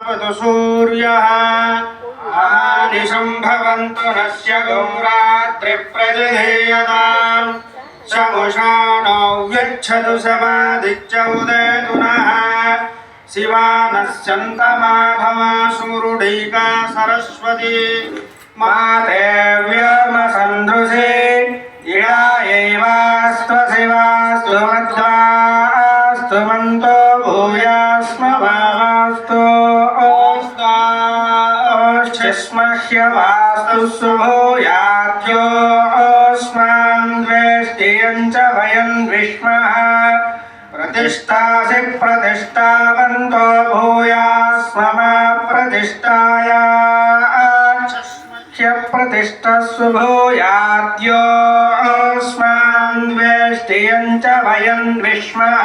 सूर्यः आदिशम्भवन्तु नस्य गौरात्रिप्रजधेयताम् शमुषाणो व्यच्छतु समादित्य उदेतु नः शिवानश्चन्तमाधवा सुमृढैका सरस्वती माते व्योमसन्दृशे इळा एवास्त्वशिवास्तु मध्वास्तु मन्तो भूयास्म भावास्तु ओष्ठिस्मह्यवास्तु सुभूयाद्यो अस्मान् द्वेष्टियं च वयं विष्मः प्रतिष्ठासि प्रतिष्ठावन्तो भूयास्म प्रतिष्ठाया प्रतिष्ठस्व भूयाद्यो अस्मान् द्वेष्टियं च वयं विष्मः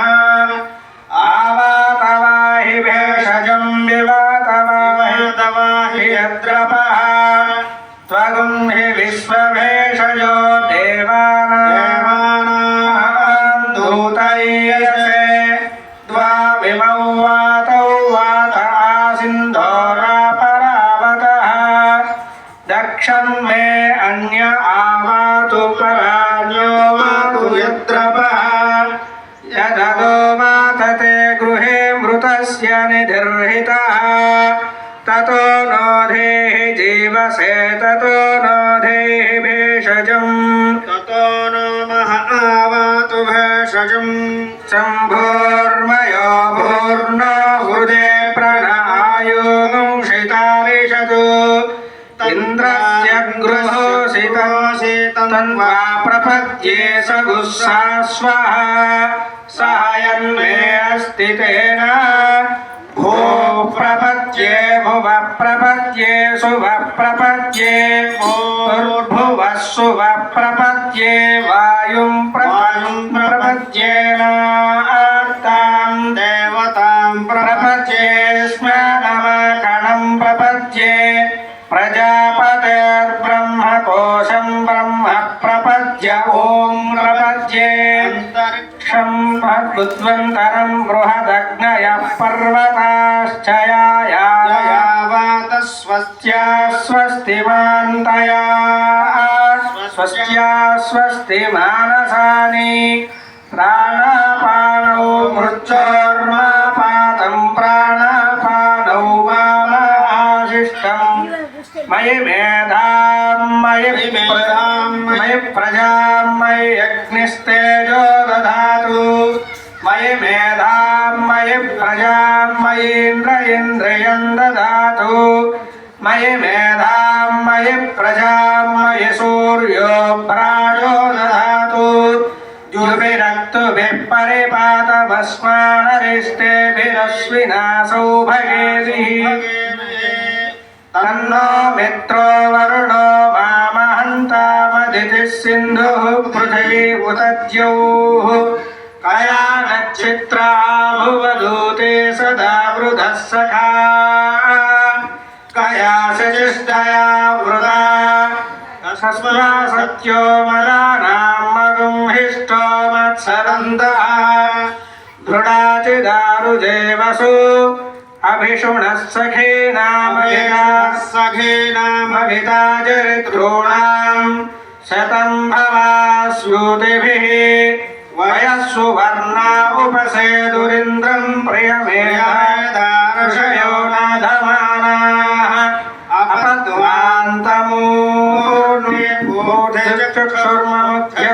आवातवाहि भेषजं विवातवाहि यद्रपः त्वगुं हि विश्वभेषजो देवानां दूतैयसे द्वाविमौ वातौ वात आसिन्धोरापरावतः दक्षं मे अन्य आवातु परान्यो वातु यद्रपः यददो वातते गृहे मृतस्य निधिर्हितः ततो नो धेहि जीवसे ततो नो धेहि भेषजं ततो नो मह आवातु भेषजं शम्भोर्मयो भूर्नो हृदे प्रणआयुंशितारिषतु इन्द्रस्य गृहोषितन्वा प्रपद्ये स गुस्सास्वः सहयन्मे अस्ति तेन भो प्रपद्ये भुव प्रपद्ये शुभ प्रपद्ये भूर्भुवः शुभ प्रपद्ये वायुं प्रपद्ये नार्तां देवतां प्रपद्ये स्मनमकणं प्रपद्ये प्रजापतेर्ब्रह्मकोशं ब्रह्म प्रपद्य ॐ प्रपद्ये अन्तरिक्षं बुद्ध्वन्तरं बृहदग्नयः पर्वताश्च यायावात स्वस्त्या स्वस्तिमान्तया स्वस्त्या स्वस्ति मानसानि प्राणापानौ मृत्योर्मापातं प्राणापानौ मामाशिष्टम् मयि मेधां मयि प्रजां मयि अग्निस्तेजो दधातु मयि मेधां मयि प्रजां मयीन्द्र इन्द्रियं दधातु मयि मेधां मयि प्रजां मयि सूर्यो प्रायो दधातु जुर्भिरक्तुभिः परिपातमस्मानरिष्टेभिरश्विना सौभगेभिः तन्नो मित्रो वरुणो मामहन्तामदितिः सिन्धुः पृथिवी उतद्यौः कया नक्षत्रा भुवदूते सदा वृधः सखा कया सजिष्ठया वृदा सस्मा सत्यो मदानां मगुं हिष्टो मत्सरन्तः दृढाचिदारुजेवसु अभिषुणः सखीनामभिता चरित्रोणां शतं भवास्यूतिभिः वयः सुवर्णा उपसेदुरिन्द्रं प्रियमेधादर्शयो नाधमानाः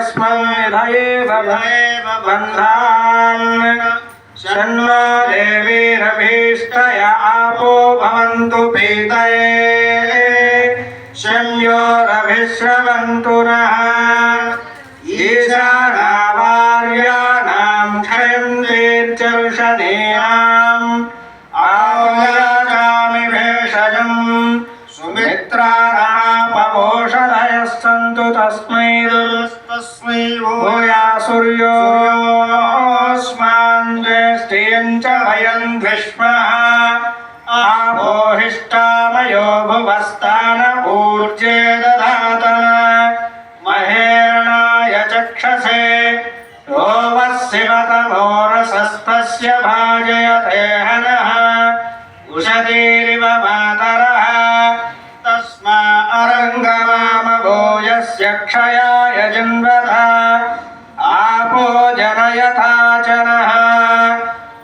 अपद्वान्तमूर्निर्बोधिचक्षुर्ममुख्यस्मैधयेव बन्धान् शन्नो देवीरभीष्टय आपो भवन्तु पीतये शम्योरभिश्रवन्तु नः ईशानावार्याणां क्षयं दीर्घर्षणीनाम् आयागामि भेषजं सुमित्राणापवोषधयः सन्तु तस्मै भूया सूर्योऽस्मान् द्वेष्टियं च वयं विष्मः आपोहिष्टामयो भुवस्तान ऊर्जे दधातन महेरणाय चक्षसे रोवः शिवतमोरसस्तस्य भाजयते हनः उषति पृथिवीरिव मातरः तस्मा अरङ्गमामभो यस्य क्षयाय जन्मथा आपो जनयथा च नः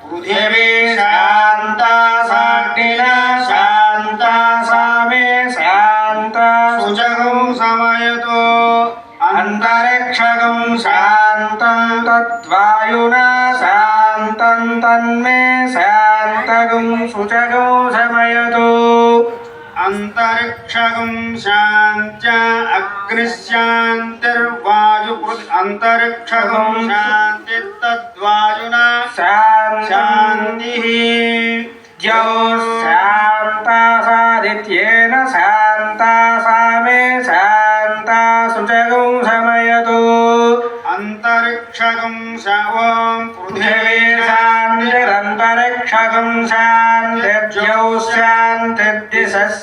पृथिवी शान्ता साग्निना शान्ता सा मे शान्ता शुचगुं समयतो अन्तरिक्षगं शान्तं तद्वायुना शान्तं तन्मे शान्तगुं शुचगुं शमयतु अन्तरिक्षगं शान्त्य अग्निशान्तिर्वायु अन्तरिक्षगं शान्तिर्तद्वायुना शान्तिः द्यौः शान्ता सादित्येन शान्ता सा मे शान्ता शुचगुं शमयतु अन्तरिक्षगं ॐ पृथिवी शान्तिरन्तरिक्षगं शान्तिर्द्यौः शान्तिर्दिशः